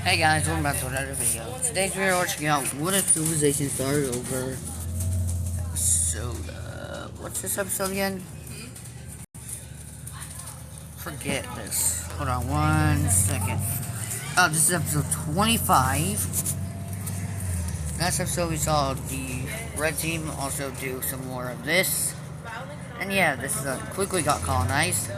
Hey guys, welcome back to another video. Today we are watching out what if civilization started over. So, what's this episode again? Forget this. Hold on one second. Oh, this is episode 25. Last episode we saw the red team also do some more of this. And yeah, this is quickly got colonized.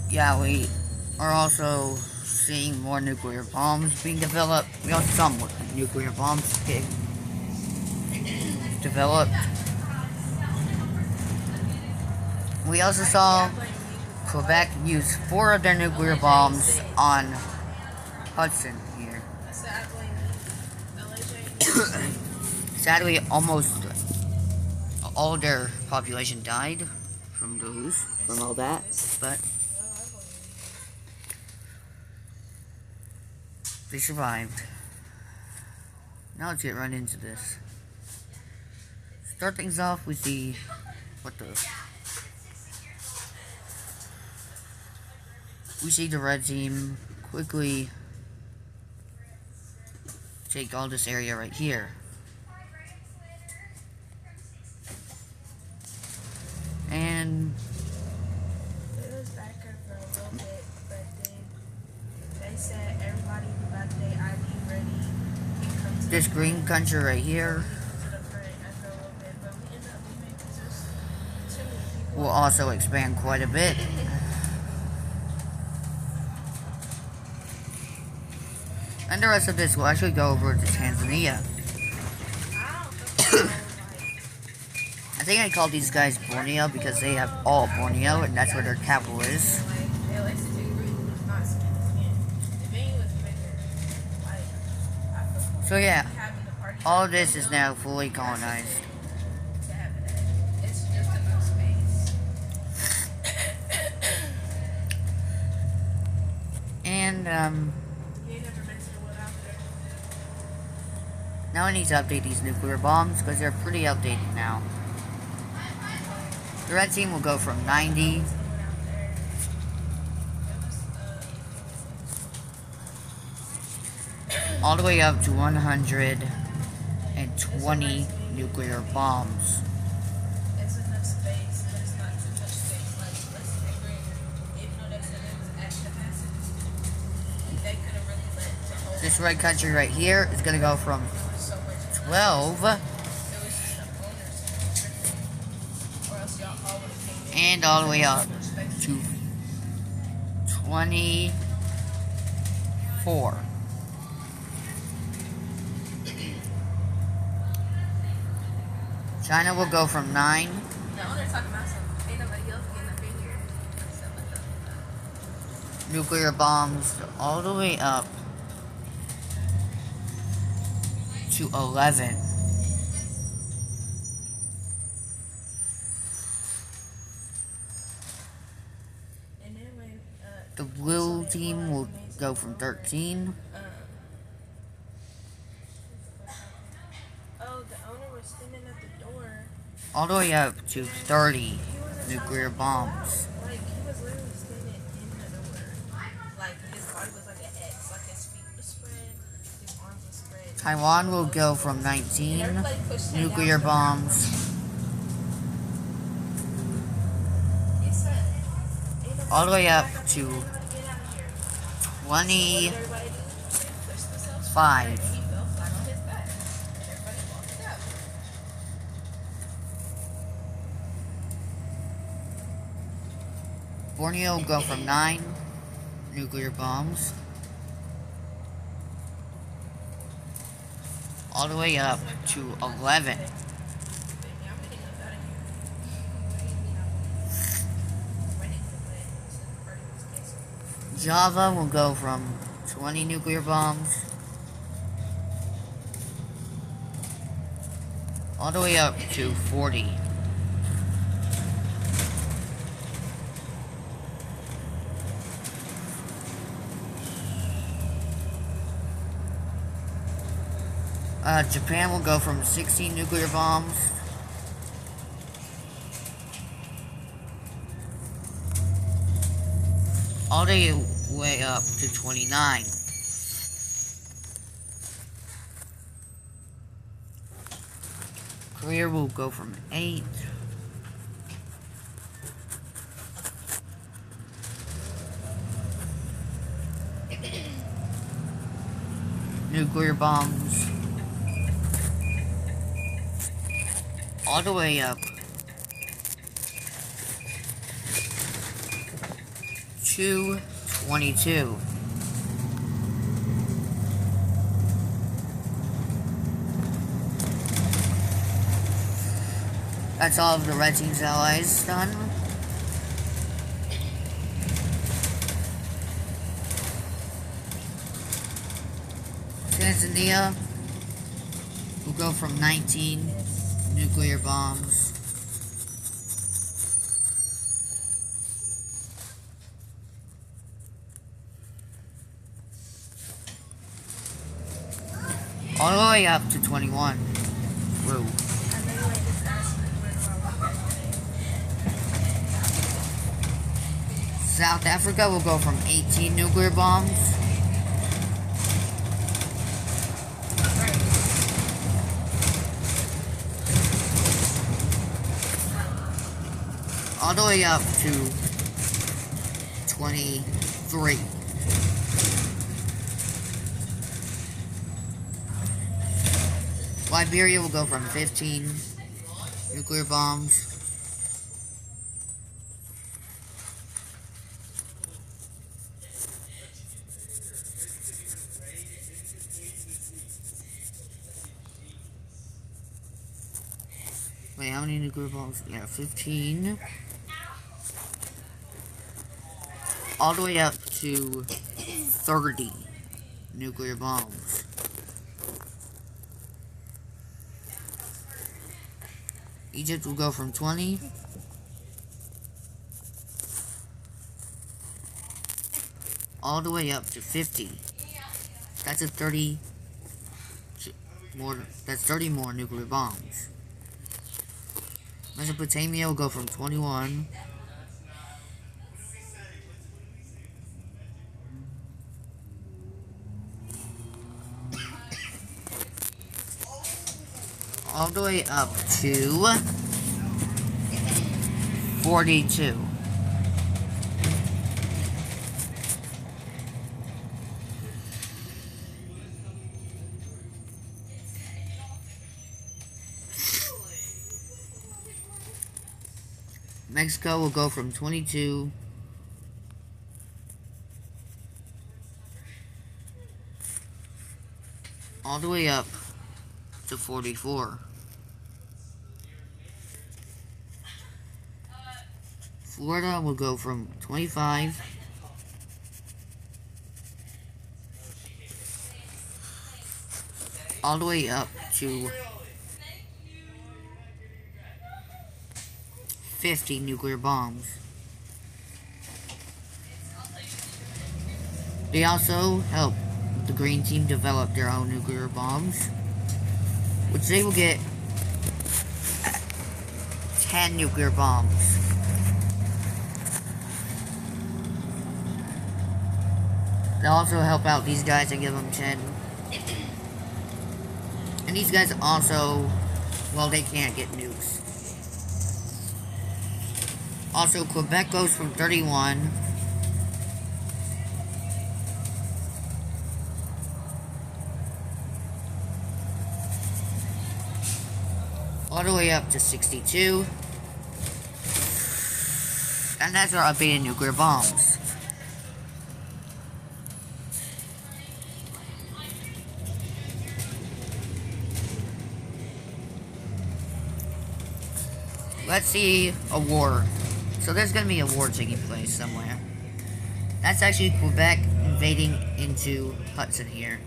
Yeah, we are also seeing more nuclear bombs being developed. We also saw more nuclear bombs being developed. We also saw Quebec use 4 of their nuclear bombs on Hudson here. Sadly, almost all their population died from all that, but they survived. Now let's get right into this. Start things off with the we see the red team quickly take all this area right here. And it was back up for a little bit, but then they said everybody who got their ID ready can come to this green country right here will also expand quite a bit. And the rest of this will actually go over to Tanzania. I think I call these guys Borneo because they have all Borneo and that's where their capital is. So yeah, all of this is now fully colonized. And now I need to update these nuclear bombs because they're pretty outdated now. The red team will go from 90 all the way up to 120 nuclear bombs. This red country right here is going to go from 12 and all the way up to 24. China will go from 9 nuclear bombs all the way up to 11. The blue team will go from 13. All the way up to 30 nuclear bombs. Taiwan will go from 19 nuclear bombs all the way up to 25. Borneo will go from 9 nuclear bombs all the way up to 11. Java will go from 20 nuclear bombs all the way up to 40. Japan will go from 16 nuclear bombs all the way up to 29. Korea will go from 8. Nuclear bombs all the way up to 22. That's all of the red team's allies done. Tanzania will go from 19 nuclear bombs all the way up to 21. Whoa. South Africa will go from 18 nuclear bombs all the way up to 23. Liberia will go from 15 nuclear bombs Wait, how many nuclear bombs? Yeah, 15. All the way up to 30 nuclear bombs. Egypt will go from 20. All the way up to 50. That's a 30 more. That's 30 more nuclear bombs. Mesopotamia will go from 21. All the way up to 42. Mexico will go from 22 all the way up to 44. Florida will go from 25 all the way up to 50 nuclear bombs. They also help the green team develop their own nuclear bombs, which they will get 10 nuclear bombs. They'll also help out these guys and give them 10. And these guys also, well, they can't get nukes. Also, Quebec goes from 31 all the way up to 62. And that's our updated nuclear bombs. Let's see a war. So there's going to be a war taking place somewhere. That's actually Quebec invading into Hudson here.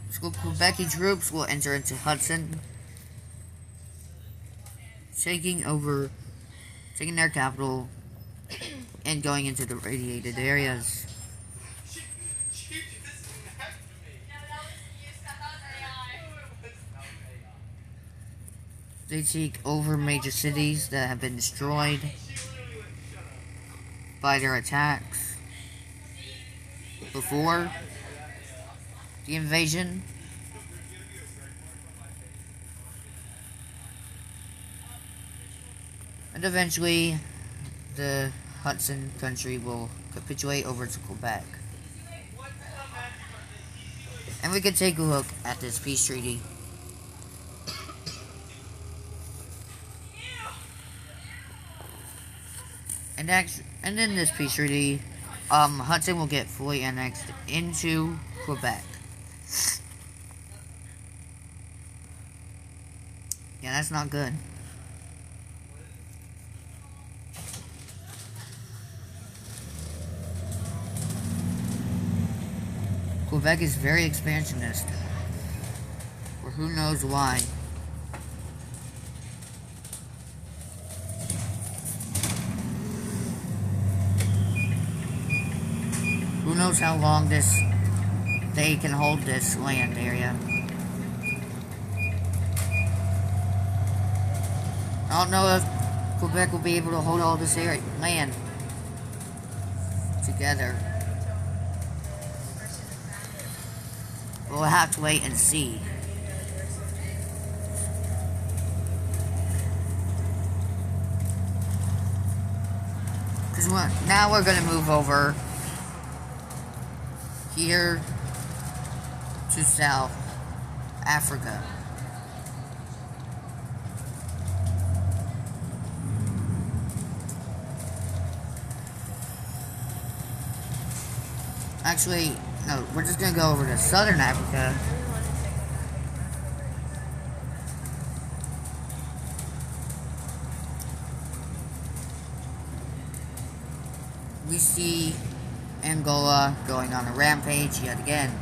So Quebec troops will enter into Hudson, taking their capital and going into the radiated areas. They take over major cities that have been destroyed by their attacks before the invasion. And eventually, the Hudson country will capitulate over to Quebec. And we can take a look at this peace treaty. And in this peace treaty, Hudson will get fully annexed into Quebec. Yeah, that's not good. Quebec is very expansionist, for who knows why. Who knows how long they can hold this land area. I don't know if Quebec will be able to hold all this land together. We'll have to wait and see. Because now we're going to move over here to South Africa. Actually, no, we're just going to go over to Southern Africa. We see Angola going on a rampage yet again.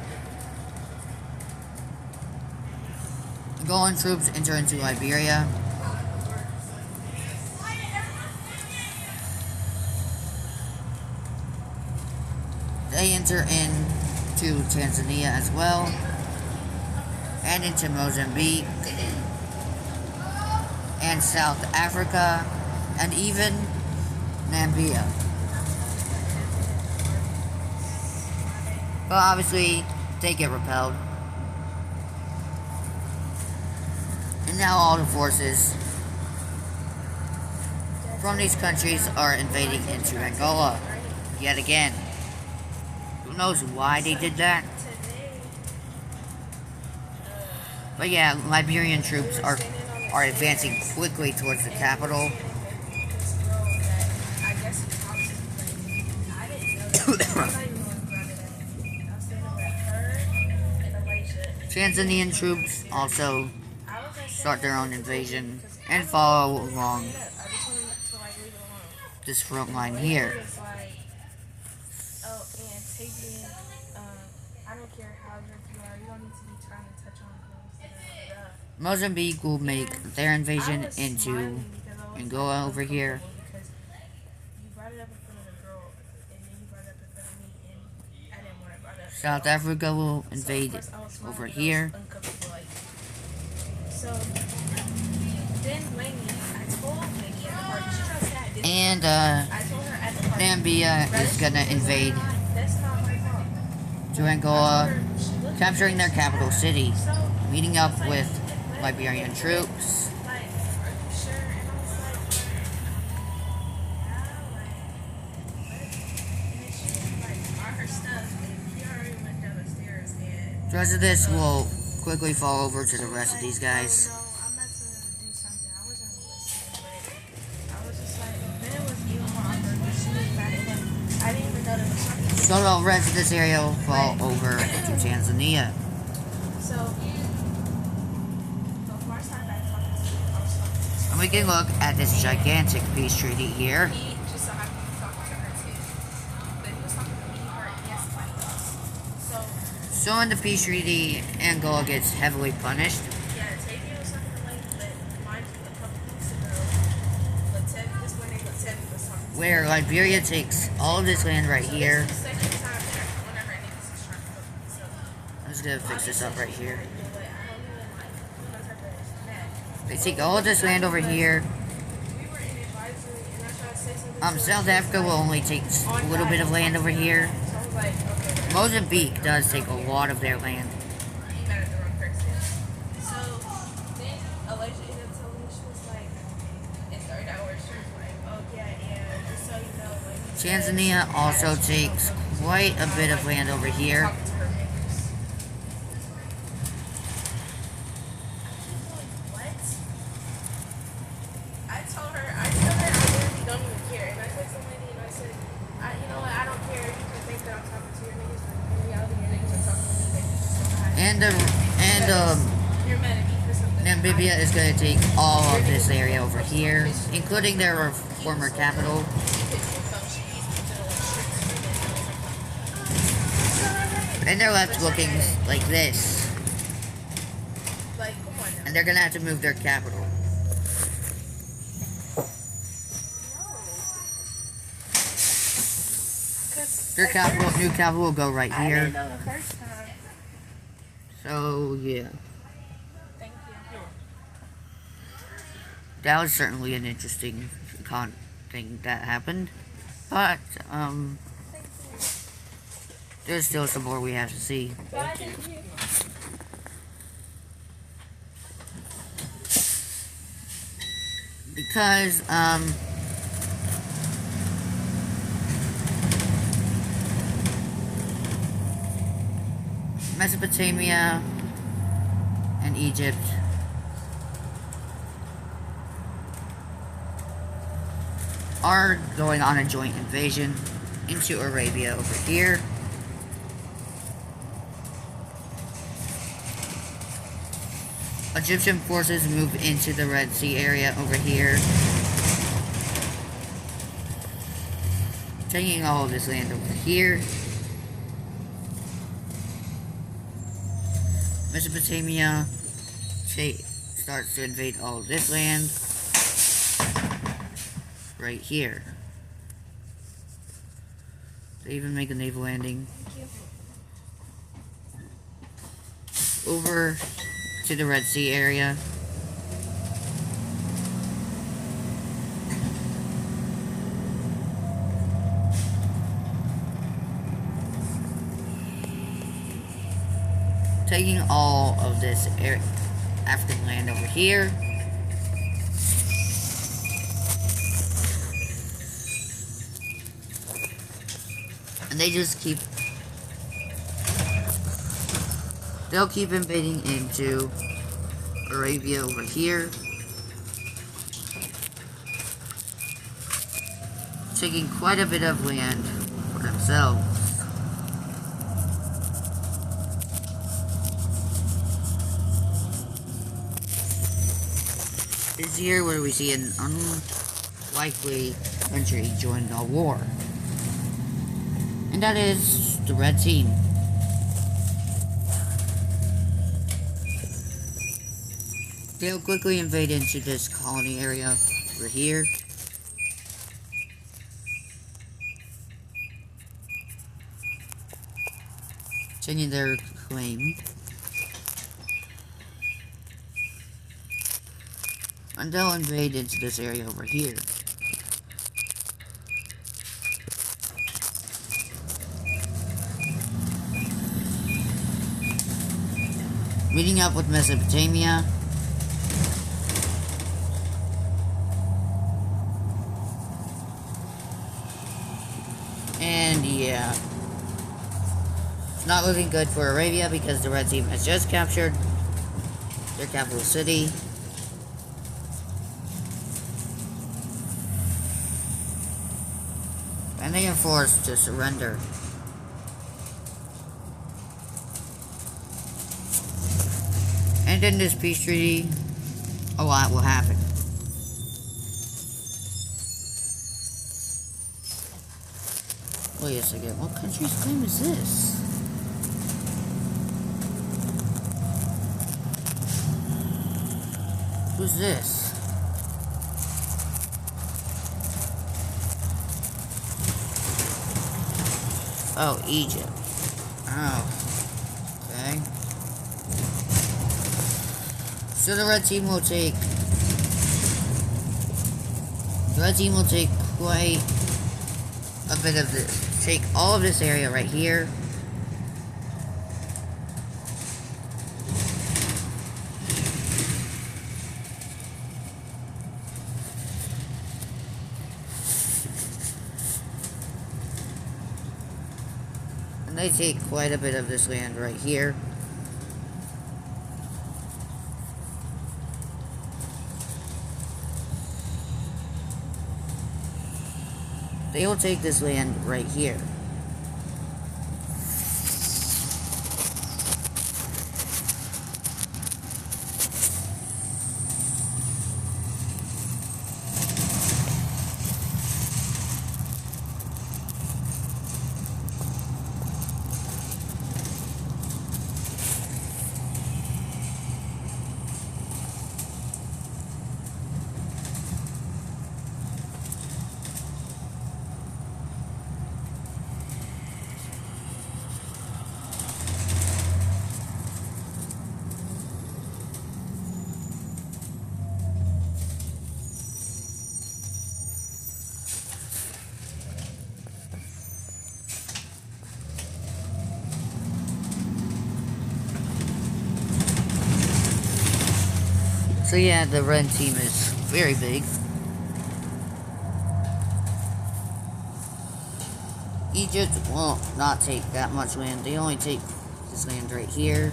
Angolan troops enter into Liberia. They enter into Tanzania as well, and into Mozambique, and South Africa, and even Namibia. But obviously, they get repelled. And now all the forces from these countries are invading into Angola yet again. Who knows why they did that? But yeah, Liberian troops are advancing quickly towards the capital. Tanzanian troops also start their own invasion and follow along this front line here. Mozambique will make their invasion into Angola over here. South Africa will invade over here. And Namibia is gonna invade to Angola, capturing their capital city, meeting up with Liberian troops. The rest of this will quickly fall over to the rest of these guys. So the rest of this area will fall over to Tanzania. And we can look at this gigantic peace treaty here. So in the peace treaty, Angola gets heavily punished. Where Liberia takes all of this land right here. I'm just gonna fix this up right here. They take all of this land over here. South Africa will only take a little bit of land over here. So I was like, okay. Mozambique does take a lot of their land. You met the wrong person. So then Alicia ended up telling me, she was like, it started out where she was like, oh yeah, just so you know, like Tanzania also takes quite a bit of land over here. talking to her neighbors. What? I told her I literally don't even care. And I texted some lady and I said, you know what, I don't care. You can think that I'm talking to your niggas, but in reality your niggas are talking to me, they just don't hide. And You're mad at me for something. Namibia is going to take all of this area over here, including their former capital. And they're left looking like this. Like, come on now. And they're going to have to move their capital. Their capital, new capital will go right I here. didn't know the first time. So, yeah. Thank you. That was certainly an interesting thing that happened. But, there's still some more we have to see. Thank you. Because, Mesopotamia and Egypt are going on a joint invasion into Arabia over here. Egyptian forces move into the Red Sea area over here, taking all of this land over here. Mesopotamia starts to invade all of this land right here. They even make a naval landing over to the Red Sea area. Taking all of this African land over here. And they just keep... They'll keep invading into Arabia over here. Taking quite a bit of land for themselves. This year where we see an unlikely country join a war. And that is the Red Team. They'll quickly invade into this colony area over here. Continuing their claim. And they'll invade into this area over here. Meeting up with Mesopotamia. And yeah. It's not looking good for Arabia because the Red Team has just captured their capital city. And they are forced to surrender. And in this peace treaty, a lot will happen. Wait a second, what country's claim is this? Who's this? Oh, Egypt. Oh. Okay. So the Red Team will take... The Red Team will take quite a bit of this, take all of this area right here. And they take quite a bit of this land right here. They will take this land right here. So yeah, the red team is very big. Egypt will not take that much land. They only take this land right here.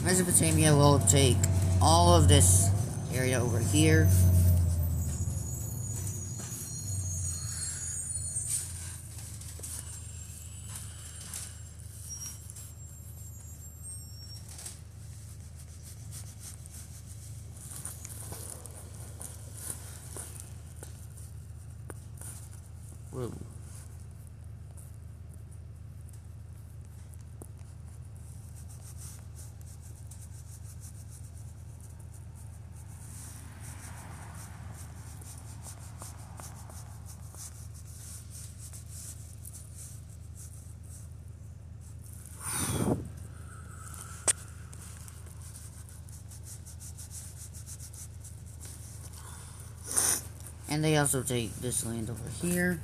Mesopotamia will take all of this area over here. Whoa. And they also take this land over here.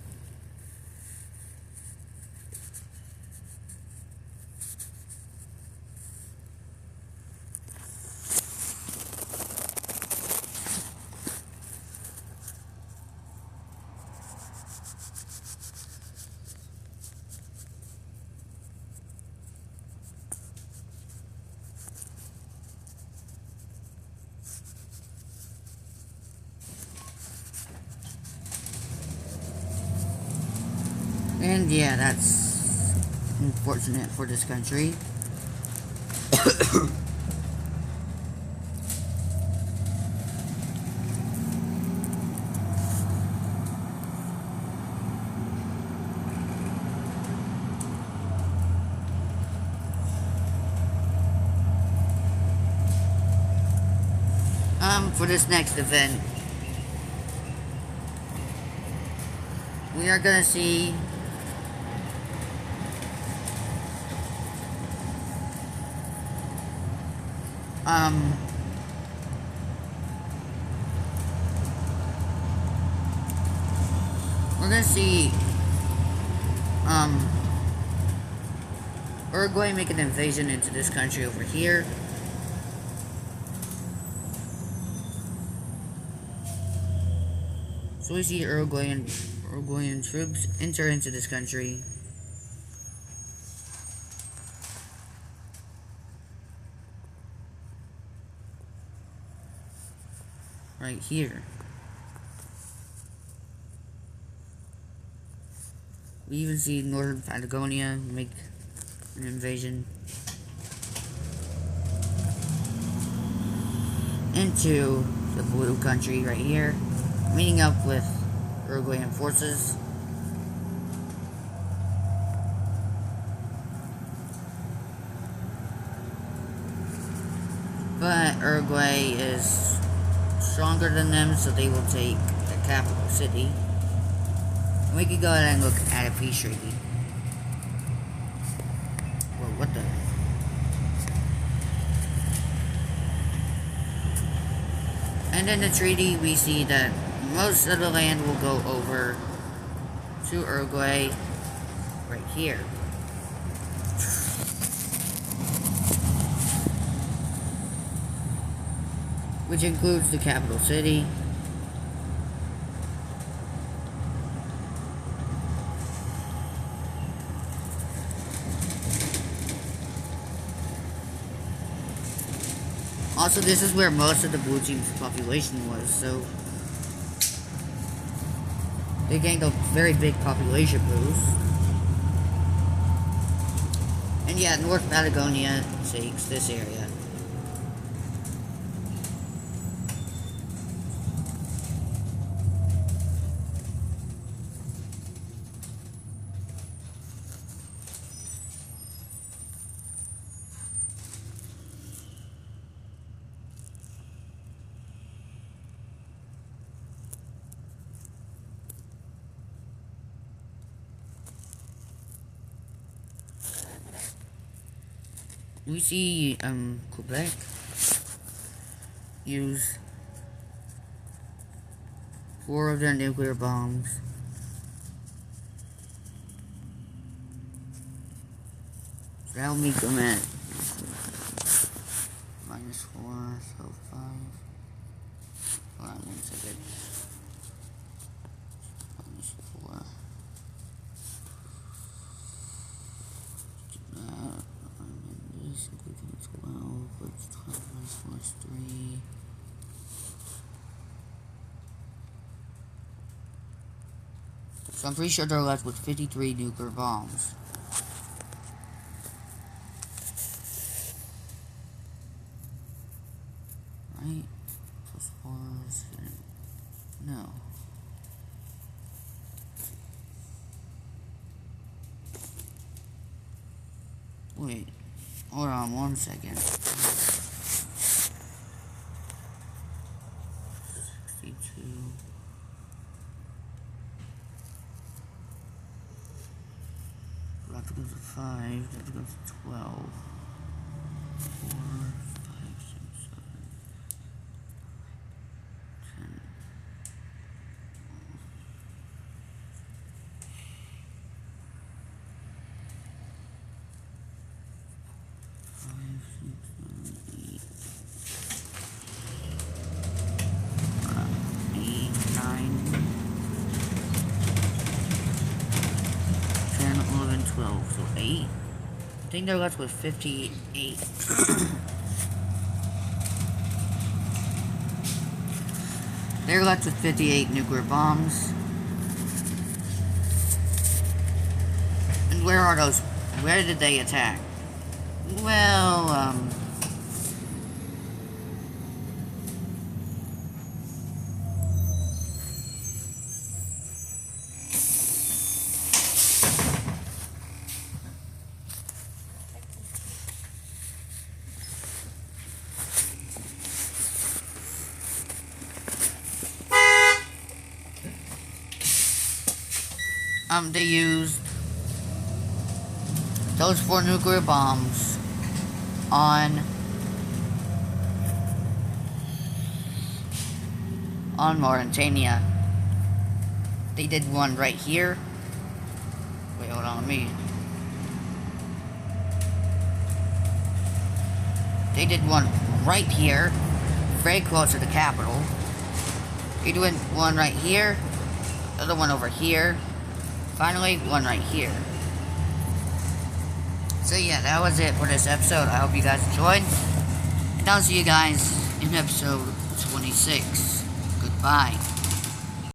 And yeah, that's unfortunate for this country. For this next event, we are gonna see we're gonna see Uruguay make an invasion into this country over here. So we see Uruguayan troops enter into this country. Right here. We even see Northern Patagonia make an invasion into the blue country right here, meeting up with Uruguayan forces. But Uruguay is stronger than them, so they will take the capital city. And we could go ahead and look at a peace treaty. Whoa, what the? And in the treaty, we see that most of the land will go over to Uruguay right here. Which includes the capital city. Also, this is where most of the Blue Team's population was, so they gained a very big population boost. And yeah, North Patagonia takes this area. We see Quebec use 4 of their nuclear bombs. So that'll make them at -4, so 5. Hold on 1 second. -4. This including 12, but 12 minus 4 is 3. So I'm pretty sure they're left with 53 nuclear bombs. Right? Plus 4 is... no. Wait. Hold on 1 second. 62. That goes to 5. That goes to 12. 4, 5, 6, 7, 10. So 8. I think they're left with 58. They're left with 58 nuclear bombs. And where are those? Where did they attack? Well, they used those 4 nuclear bombs on Mauritania. They did one right here. Wait, hold on, They did one right here, very close to the capital. They did one right here, other one over here. Finally, one right here. So yeah, that was it for this episode. I hope you guys enjoyed. And I'll see you guys in episode 26. Goodbye.